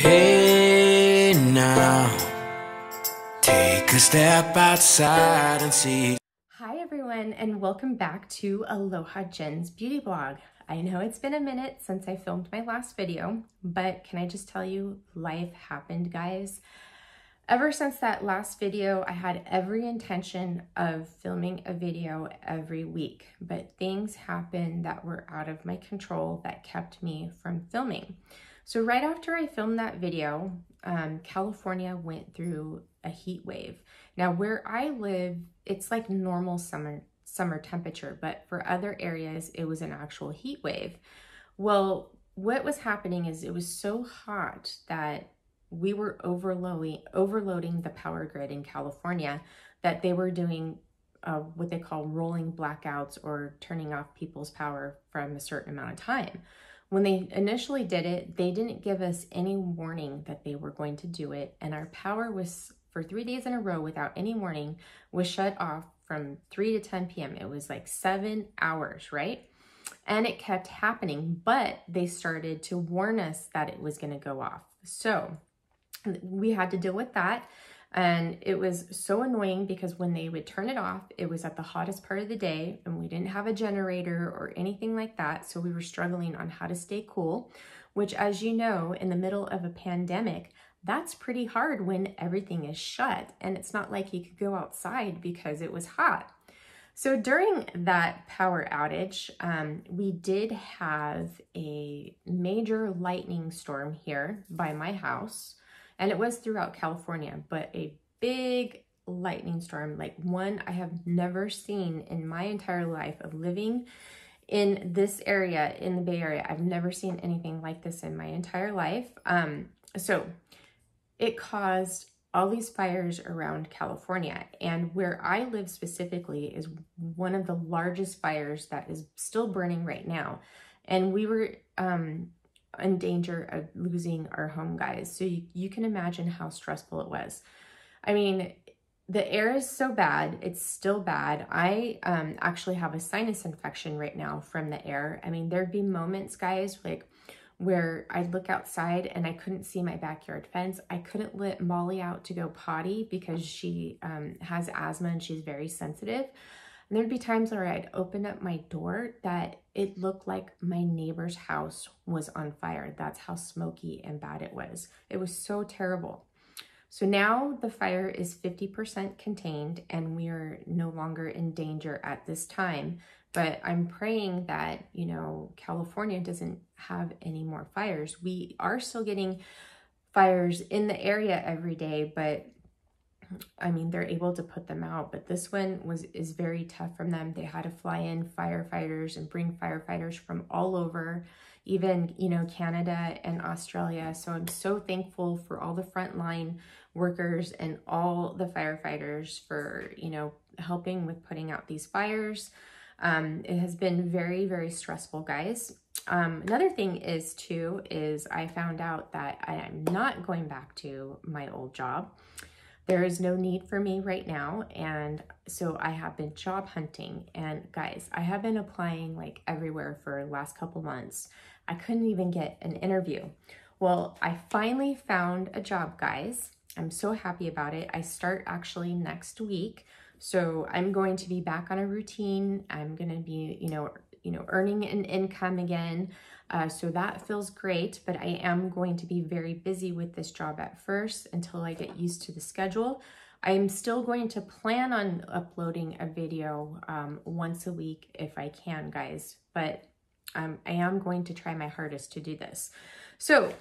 Hey now, take a step outside and see. Hi everyone, and welcome back to Aloha Jen's beauty blog. I know it's been a minute since I filmed my last video, but can I just tell you, life happened, guys. Ever since that last video, I had every intention of filming a video every week, but things happened that were out of my control that kept me from filming. So right after I filmed that video, California went through a heat wave. Now where I live, it's like normal summer temperature, but for other areas, it was an actual heat wave. Well, what was happening is it was so hot that we were overloading the power grid in California, that they were doing what they call rolling blackouts, or turning off people's power from a certain amount of time. When they initially did it, they didn't give us any warning that they were going to do it, and our power was, for 3 days in a row without any warning, was shut off from 3 to 10 p.m. It was like 7 hours, right? And it kept happening, but they started to warn us that it was going to go off. So we had to deal with that. And it was so annoying because when they would turn it off, it was at the hottest part of the day and we didn't have a generator or anything like that. So we were struggling on how to stay cool, which, as you know, in the middle of a pandemic, that's pretty hard when everything is shut and it's not like you could go outside because it was hot. So during that power outage, we did have a major lightning storm here by my house. And it was throughout California, but a big lightning storm, like one I have never seen in my entire life of living in this area, in the Bay Area. I've never seen anything like this in my entire life. So it caused all these fires around California. And where I live specifically is one of the largest fires that is still burning right now. And we were in danger of losing our home, guys. So you can imagine how stressful it was. I mean, the air is so bad. It's still bad. I actually have a sinus infection right now from the air. I mean, there'd be moments, guys, like where I'd look outside and I couldn't see my backyard fence. I couldn't let Molly out to go potty because she has asthma and she's very sensitive. And there'd be times where I'd open up my door that it looked like my neighbor's house was on fire. That's how smoky and bad it was. It was so terrible. So now the fire is 50% contained and we are no longer in danger at this time. But I'm praying that, you know, California doesn't have any more fires. We are still getting fires in the area every day, but I mean, they're able to put them out, but this one is very tough from them. They had to fly in firefighters and bring firefighters from all over, even, you know, Canada and Australia. So I'm so thankful for all the frontline workers and all the firefighters for, you know, helping with putting out these fires. It has been very, very stressful, guys. Another thing is I found out that I am not going back to my old job. There is no need for me right now, and so I have been job hunting. And guys, I have been applying like everywhere for the last couple months. I couldn't even get an interview. Well, I finally found a job, guys. I'm so happy about it. I start actually next week, so I'm going to be back on a routine. I'm going to be, you know, earning an income again. So that feels great, but I am going to be very busy with this job at first until I get used to the schedule. I'm still going to plan on uploading a video once a week if I can, guys, but I am going to try my hardest to do this. So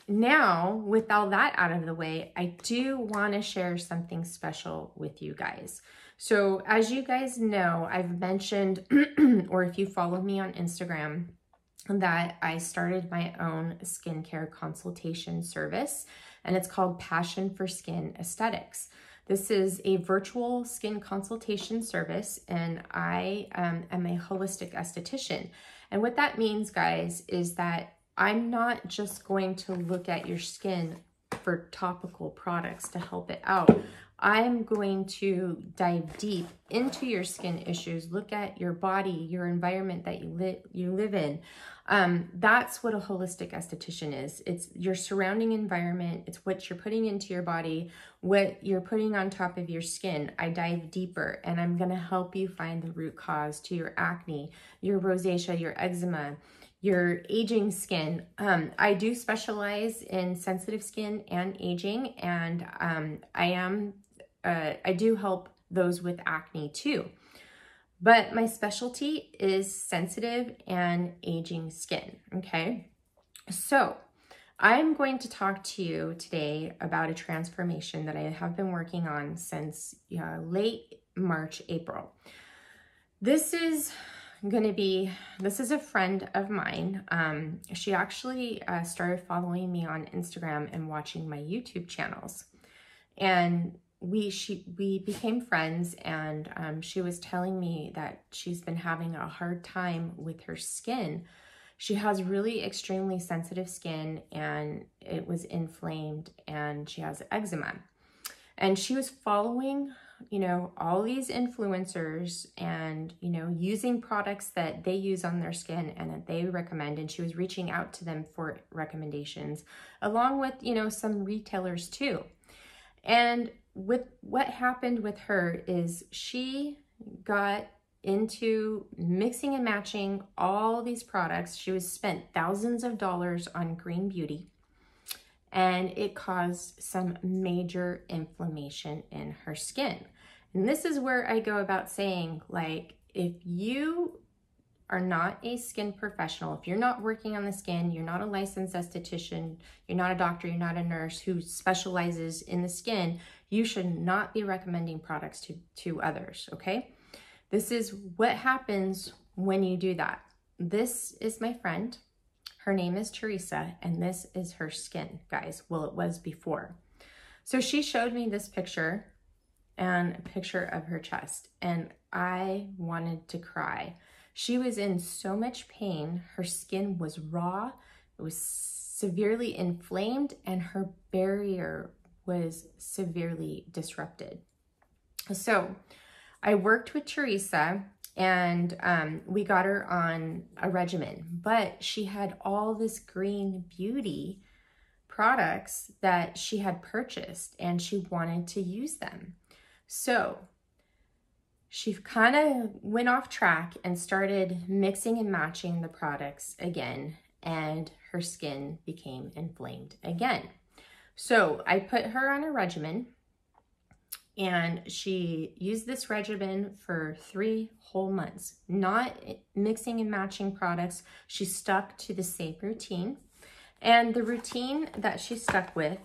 now, with all that out of the way, I do want to share something special with you guys. So as you guys know, I've mentioned, or if you follow me on Instagram, that I started my own skincare consultation service, and it's called Passion4skin Esthetics. This is a virtual skin consultation service, and I am a holistic esthetician. And what that means, guys, is that I'm not just going to look at your skin for topical products to help it out. I'm going to dive deep into your skin issues, look at your body, your environment that you live in. That's what a holistic esthetician is. It's your surrounding environment. It's what you're putting into your body, what you're putting on top of your skin. I dive deeper, and I'm going to help you find the root cause to your acne, your rosacea, your eczema, your aging skin. I do specialize in sensitive skin and aging, and I do help those with acne too. But my specialty is sensitive and aging skin, okay? So I'm going to talk to you today about a transformation that I have been working on since late March, April. This is a friend of mine. She actually started following me on Instagram and watching my YouTube channels. And we became friends, and she was telling me that she's been having a hard time with her skin. She has really extremely sensitive skin, and it was inflamed, and she has eczema. And she was following, all these influencers and, using products that they use on their skin and that they recommend. And she was reaching out to them for recommendations, along with, some retailers too. And with what happened with her is she got into mixing and matching all these products. She was spent thousands of dollars on green beauty, and it caused some major inflammation in her skin. And this is where I go about saying, like, if you are not a skin professional, if you're not working on the skin, you're not a licensed esthetician, you're not a doctor, you're not a nurse who specializes in the skin, you should not be recommending products to others, okay? This is what happens when you do that. This is my friend. Her name is Teresa, and this is her skin, guys. Well, it was before. So she showed me this picture and a picture of her chest, and I wanted to cry. She was in so much pain. Her skin was raw, it was severely inflamed, and her barrier was severely disrupted. So I worked with Teresa, and we got her on a regimen, but she had all this green beauty products that she had purchased, and she wanted to use them. So she kind of went off track and started mixing and matching the products again, and her skin became inflamed again. So I put her on a regimen, and she used this regimen for 3 whole months, not mixing and matching products. She stuck to the same routine, and the routine that she stuck with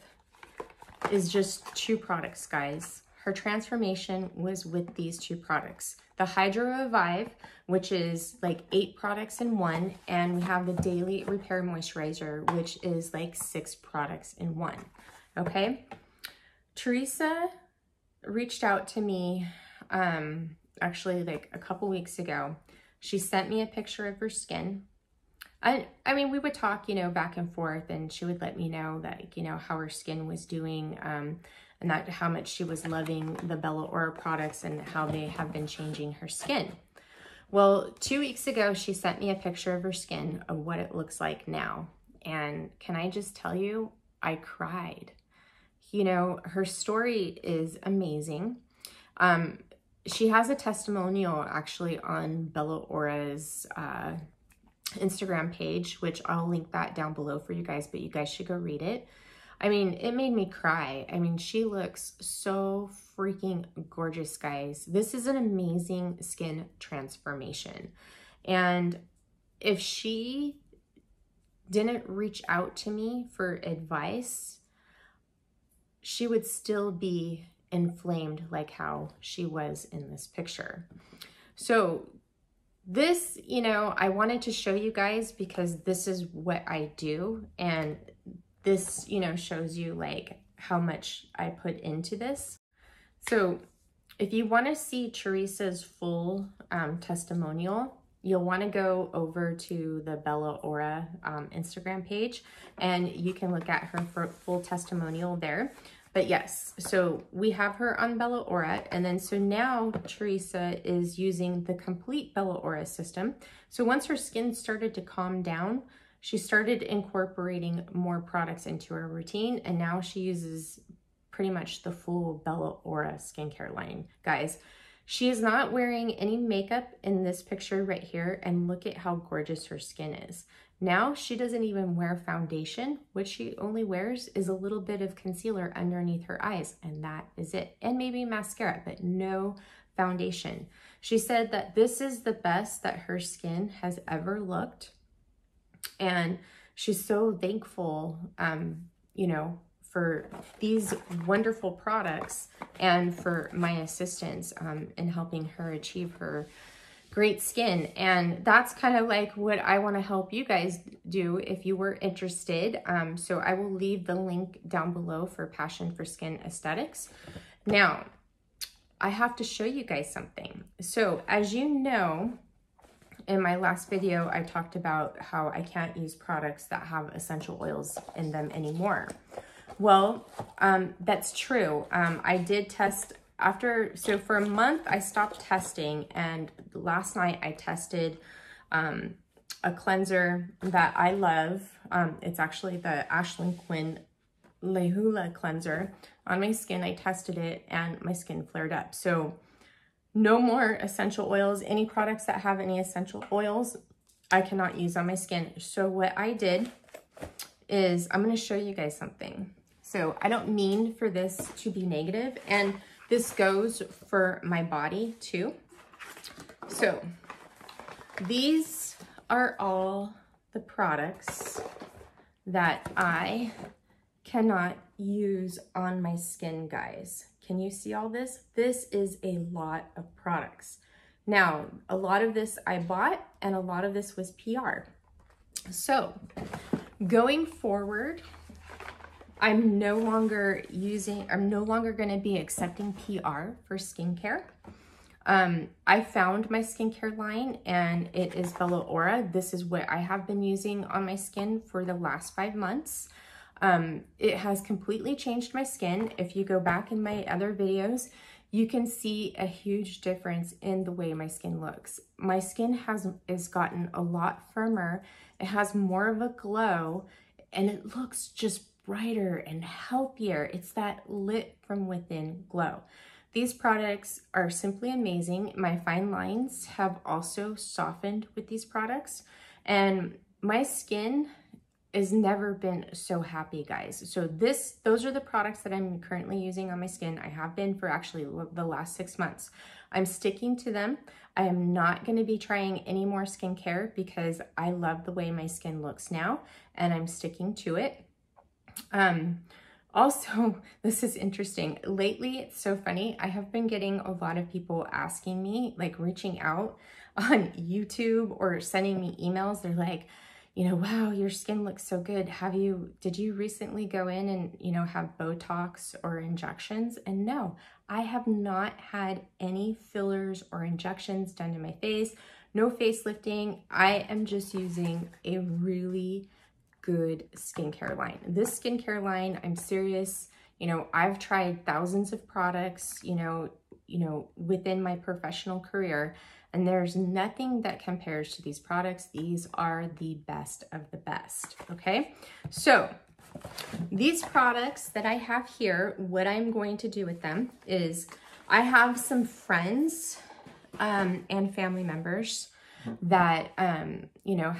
is just 2 products, guys. Her transformation was with these 2 products. The Hydro Revive, which is like 8 products in one, and we have the Daily Repair Moisturizer, which is like 6 products in one, okay? Teresa reached out to me actually like a couple weeks ago. She sent me a picture of her skin. I mean, we would talk, back and forth, and she would let me know that, how her skin was doing, and that how much she was loving the Bella Aura products and how they have been changing her skin. Well, 2 weeks ago, she sent me a picture of her skin of what it looks like now. And can I just tell you, I cried. Her story is amazing. She has a testimonial actually on Bella Aura's Instagram page, which I'll link that down below for you guys, but you guys should go read it. I mean, it made me cry. I mean, she looks so freaking gorgeous, guys. This is an amazing skin transformation. And if she didn't reach out to me for advice, she would still be inflamed like how she was in this picture. So this, I wanted to show you guys because this is what I do, and this, shows you like how much I put into this. So if you want to see Teresa's full testimonial, you'll want to go over to the Bella Aura Instagram page, and you can look at her full testimonial there. But yes, so we have her on Bella Aura, and then so now Teresa is using the complete Bella Aura system. So once her skin started to calm down, she started incorporating more products into her routine, and now she uses pretty much the full Bella Aura skincare line. Guys, she is not wearing any makeup in this picture right here, and look at how gorgeous her skin is. Now she doesn't even wear foundation. What she only wears is a little bit of concealer underneath her eyes, and that is it. And maybe mascara, but no foundation. She said that this is the best that her skin has ever looked. And she's so thankful, you know, for these wonderful products and for my assistance in helping her achieve her great skin. And that's kind of like what I want to help you guys do if you were interested. So I will leave the link down below for Passion4skin Esthetics. Now, I have to show you guys something. So as you know, in my last video, I talked about how I can't use products that have essential oils in them anymore. Well, that's true. I did test so for a month I stopped testing, and last night I tested a cleanser that I love. It's actually the Ashlyn Quinn Lehula cleanser on my skin. I tested it and my skin flared up. So no more essential oils. Any products that have any essential oils, I cannot use on my skin. So what I did is I'm going to show you guys something. So I don't mean for this to be negative, and this goes for my body too. So these are all the products that I cannot use on my skin, guys. Can you see all this? This is a lot of products. Now, a lot of this I bought, and a lot of this was PR. So going forward, I'm no longer going to be accepting PR for skincare. I found my skincare line, and it is Bella Aura. This is what I have been using on my skin for the last 5 months. It has completely changed my skin. If you go back in my other videos, you can see a huge difference in the way my skin looks. My skin has gotten a lot firmer. It has more of a glow, and it looks just brighter and healthier. It's that lit from within glow. These products are simply amazing. My fine lines have also softened with these products, and my skin has never been so happy, guys. So those are the products that I'm currently using on my skin. I have been for actually the last 6 months. I'm sticking to them. I am not going to be trying any more skincare because I love the way my skin looks now, and I'm sticking to it. Also, this is interesting. Lately, it's so funny. I have been getting a lot of people asking me, like reaching out on YouTube or sending me emails. They're like, you know, wow, your skin looks so good. Did you recently go in and, you know, have Botox or injections? And no, I have not had any fillers or injections done to my face. No facelifting. I am just using a really good skincare line. This skincare line, I'm serious. You know, I've tried thousands of products, you know, within my professional career, and there's nothing that compares to these products. These are the best of the best, okay? So these products that I have here, what I'm going to do with them is I have some friends and family members that, you know,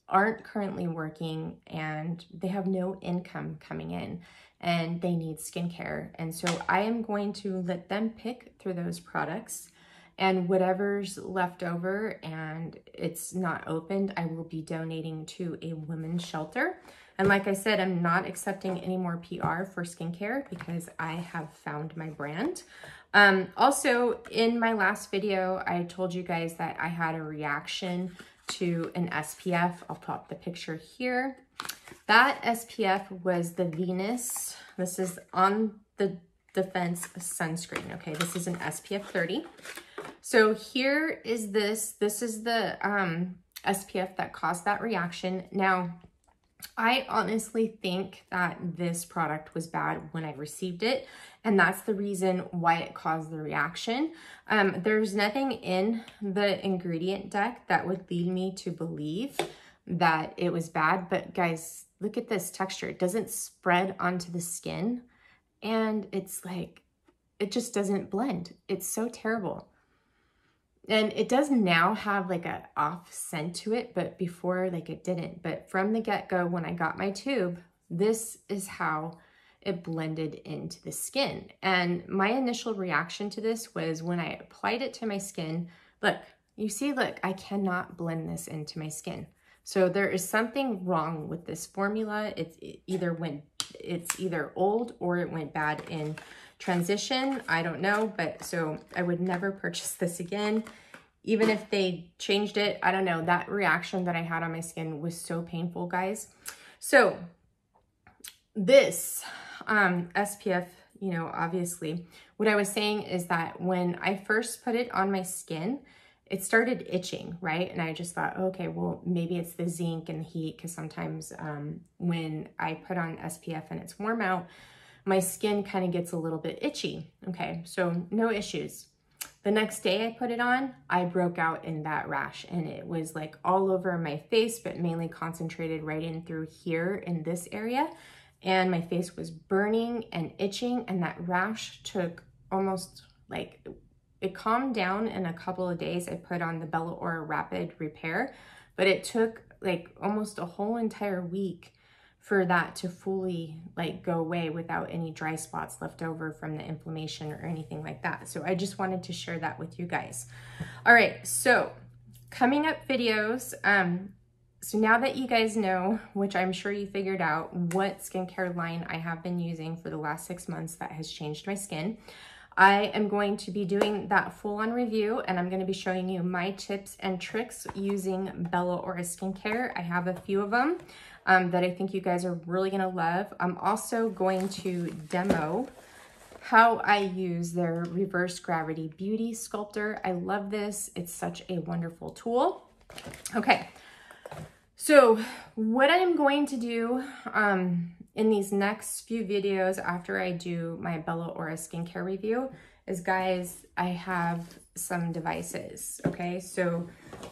aren't currently working, and they have no income coming in, and they need skincare. And so I am going to let them pick through those products, and whatever's left over and it's not opened, I will be donating to a women's shelter. And like I said, I'm not accepting any more PR for skincare because I have found my brand. Also, in my last video, I told you guys that I had a reaction to an SPF. I'll pop the picture here. That SPF was the Venus. This is on the Defense sunscreen. Okay, this is an SPF 30. So here is this is the SPF that caused that reaction. Now, I honestly think that this product was bad when I received it, and that's the reason why it caused the reaction. There's nothing in the ingredient deck that would lead me to believe that it was bad, but guys, look at this texture. It doesn't spread onto the skin, and it's like, it just doesn't blend. It's so terrible. And it does now have like a off scent to it, but before, like, it didn't. But from the get-go, when I got my tube, this is how it blended into the skin. And my initial reaction to this was when I applied it to my skin, look, you see, look, I cannot blend this into my skin. So there is something wrong with this formula. It's either old or it went bad in transition. I don't know, but so I would never purchase this again. Even if they changed it, I don't know. That reaction that I had on my skin was so painful, guys. So this SPF, you know, obviously, what I was saying is that when I first put it on my skin, it started itching, right? And I just thought, okay, well, maybe it's the zinc and the heat, because sometimes when I put on SPF and it's warm out, my skin kind of gets a little bit itchy. Okay, so no issues. The next day I put it on, I broke out in that rash, and it was like all over my face, but mainly concentrated right in through here in this area. And my face was burning and itching, and that rash took almost like, it calmed down in a couple of days. I put on the Bella Aura Rapid Repair, but it took like almost a whole entire week for that to fully like go away without any dry spots left over from the inflammation or anything like that. So I just wanted to share that with you guys. All right, so coming up videos. So now that you guys know, which I'm sure you figured out, what skincare line I have been using for the last 6 months that has changed my skin, I am going to be doing that full-on review, and I'm going to be showing you my tips and tricks using Bella Aura skincare. I have a few of them that I think you guys are really going to love. I'm also going to demo how I use their reverse gravity beauty sculptor. I love this. It's such a wonderful tool. Okay, so what I'm going to do in these next few videos after I do my Bella Aura skincare review is, guys, I have some devices, okay? So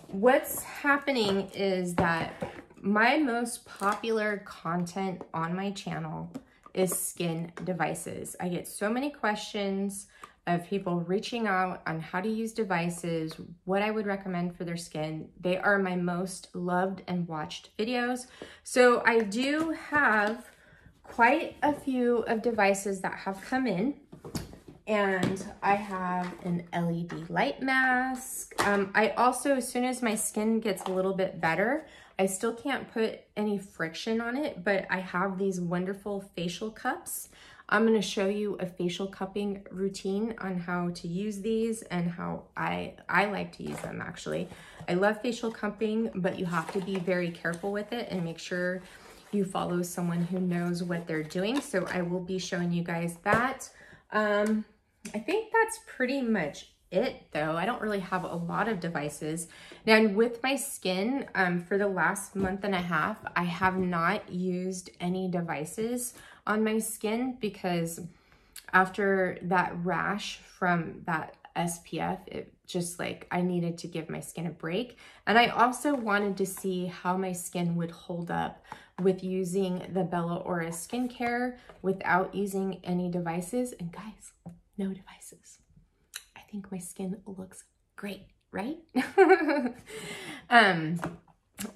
what's happening is that my most popular content on my channel is skin devices. I get so many questions of people reaching out on how to use devices, what I would recommend for their skin. They are my most loved and watched videos. So I do have quite a few of devices that have come in, and I have an LED light mask. I also, as soon as my skin gets a little bit better, I still can't put any friction on it, but I have these wonderful facial cups. I'm going to show you a facial cupping routine on how to use these and how I like to use them, actually. I love facial cupping, but you have to be very careful with it and make sure you follow someone who knows what they're doing. So I will be showing you guys that. I think that's pretty much it, though. I don't really have a lot of devices. Now, with my skin, for the last month and a half, I have not used any devices on my skin because after that rash from that SPF, it just like, I needed to give my skin a break. And I also wanted to see how my skin would hold up with using the Bella Aura skincare without using any devices. And guys, no devices. I think my skin looks great, right?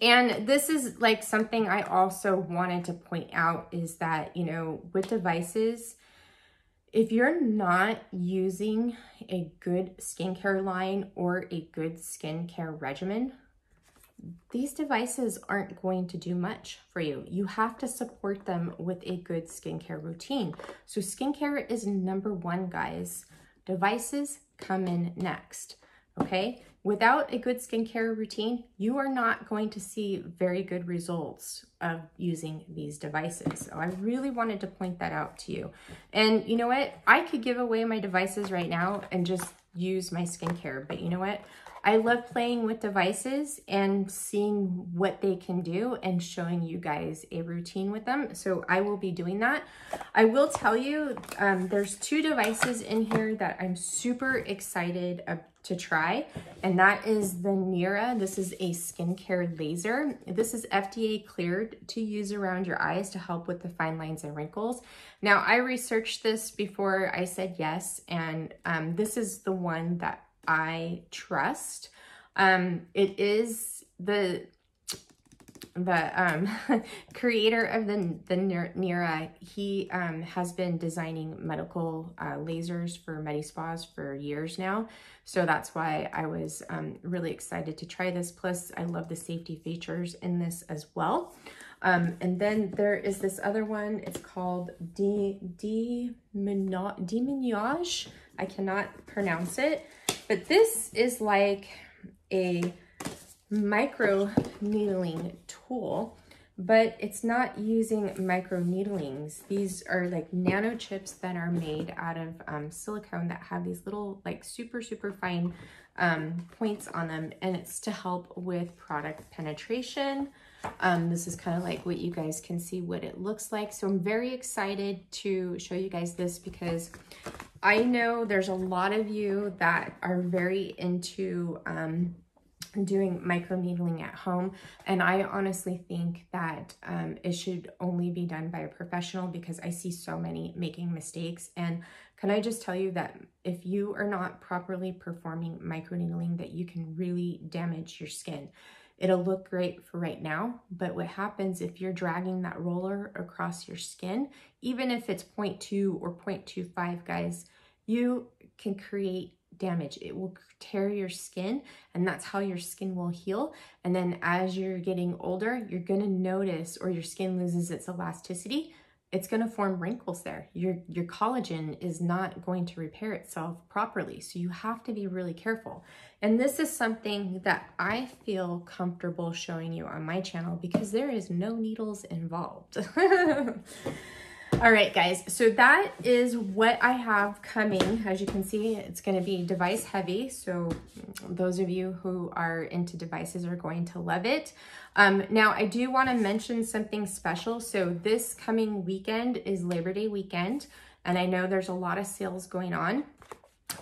And this is like something I also wanted to point out is that, you know, with devices, if you're not using a good skincare line or a good skincare regimen, these devices aren't going to do much for you. You have to support them with a good skincare routine. So skincare is number one, guys. Devices come in next, okay? Without a good skincare routine, you are not going to see very good results of using these devices. So I really wanted to point that out to you. And you know what? I could give away my devices right now and just use my skincare, but you know what? I love playing with devices and seeing what they can do and showing you guys a routine with them. So I will be doing that. I will tell you, there's 2 devices in here that I'm super excited to try, and that is the Nira. This is a skincare laser. This is FDA cleared to use around your eyes to help with the fine lines and wrinkles. Now, I researched this before I said yes, and this is the one that I trust. It is the creator of the Nira. He has been designing medical lasers for medi-spas for years now. So that's why I was really excited to try this. Plus, I love the safety features in this as well. And then there is this other one. It's called Deminage. I cannot pronounce it. But this is like a micro needling tool, but it's not using micro needlings. These are like nano chips that are made out of silicone that have these little like super fine points on them, and it's to help with product penetration. This is kind of like what you guys can see what it looks like. So I'm very excited to show you guys this because I know there's a lot of you that are very into doing micro needling at home, and I honestly think that it should only be done by a professional because I see so many making mistakes. And can I just tell you that if you are not properly performing micro needling, that you can really damage your skin. It'll look great for right now, but what happens if you're dragging that roller across your skin, even if it's 0.2 or 0.25, guys, you can create damage. It will tear your skin, and that's how your skin will heal. And then as you're getting older, you're going to notice, or your skin loses its elasticity, it's going to form wrinkles there. Your collagen is not going to repair itself properly. So you have to be really careful. And this is something that I feel comfortable showing you on my channel because there is no needles involved. All right, guys, so that is what I have coming. As you can see, it's going to be device heavy. So those of you who are into devices are going to love it. Now, I do want to mention something special. So this coming weekend is Labor Day weekend, and I know there's a lot of sales going on.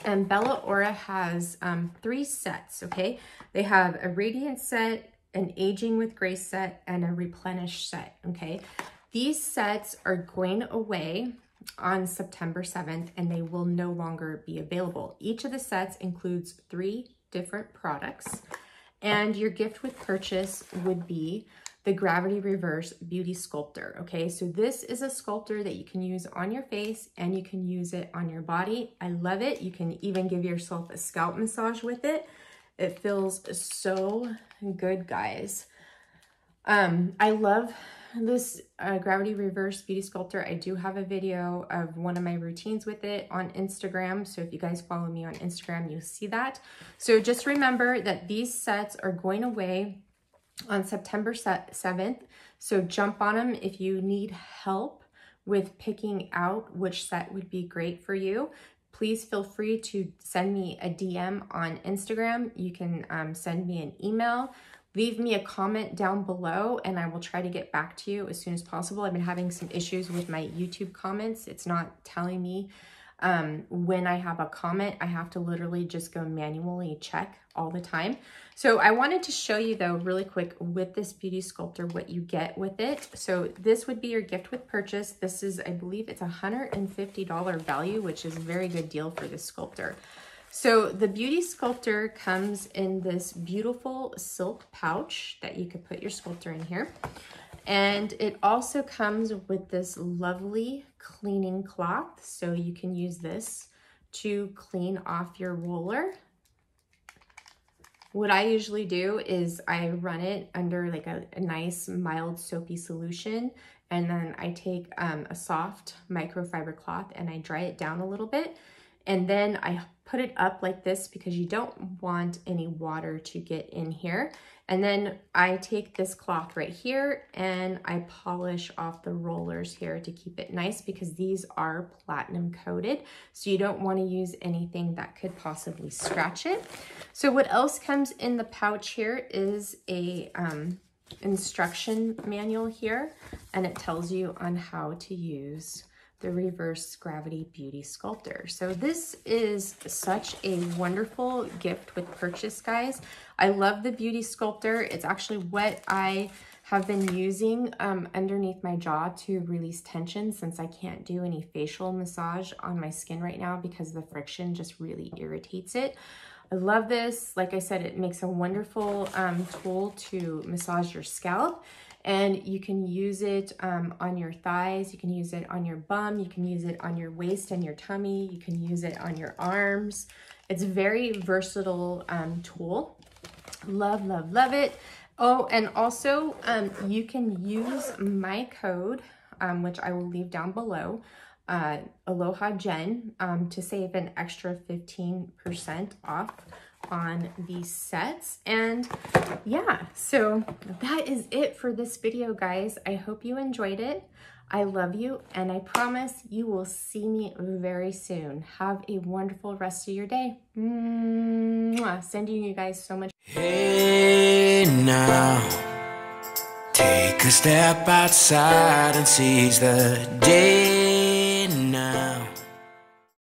And Bella Aura has 3 sets, okay? They have a Radiant set, an Aging with Grace set, and a Replenish set, okay? These sets are going away on September 7th, and they will no longer be available. Each of the sets includes 3 different products, and your gift with purchase would be the Gravity Reverse Beauty Sculptor, okay? So this is a sculptor that you can use on your face, and you can use it on your body. I love it. You can even give yourself a scalp massage with it. It feels so good, guys. I love this Gravity Reverse Beauty Sculptor. I do have a video of one of my routines with it on Instagram. So if you guys follow me on Instagram, you'll see that. So just remember that these sets are going away on September 7th. So jump on them if you need help with picking out which set would be great for you. Please feel free to send me a DM on Instagram. You can send me an email. Leave me a comment down below and I will try to get back to you as soon as possible. I've been having some issues with my YouTube comments. It's not telling me when I have a comment. I have to literally just go manually check all the time. So I wanted to show you though really quick with this Beauty Sculptor what you get with it. So this would be your gift with purchase. This is, I believe it's $150 value, which is a very good deal for this sculptor. So the Beauty Sculptor comes in this beautiful silk pouch that you could put your sculptor in here. And it also comes with this lovely cleaning cloth. So you can use this to clean off your roller. What I usually do is I run it under like a nice mild soapy solution. And then I take a soft microfiber cloth and I dry it down a little bit. And then I put it up like this because you don't want any water to get in here. And then I take this cloth right here and I polish off the rollers here to keep it nice, because these are platinum coated. So you don't want to use anything that could possibly scratch it. So what else comes in the pouch here is a instruction manual here, and it tells you on how to use the reverse gravity beauty sculptor. So this is such a wonderful gift with purchase, guys. I love the beauty sculptor. It's actually what I have been using underneath my jaw to release tension, since I can't do any facial massage on my skin right now because the friction just really irritates it. I love this. Like I said, it makes a wonderful tool to massage your scalp. And you can use it on your thighs, you can use it on your bum, you can use it on your waist and your tummy, you can use it on your arms. It's a very versatile tool. Love, love, love it. Oh, and also you can use my code, which I will leave down below, Aloha Jen, to save an extra 15% off on these sets. And yeah, so that is it for this video, guys. I hope you enjoyed it. I love you, and I promise you will see me very soon. Have a wonderful rest of your day. Mwah. Sending you guys so much. Hey now, take a step outside and seize the day.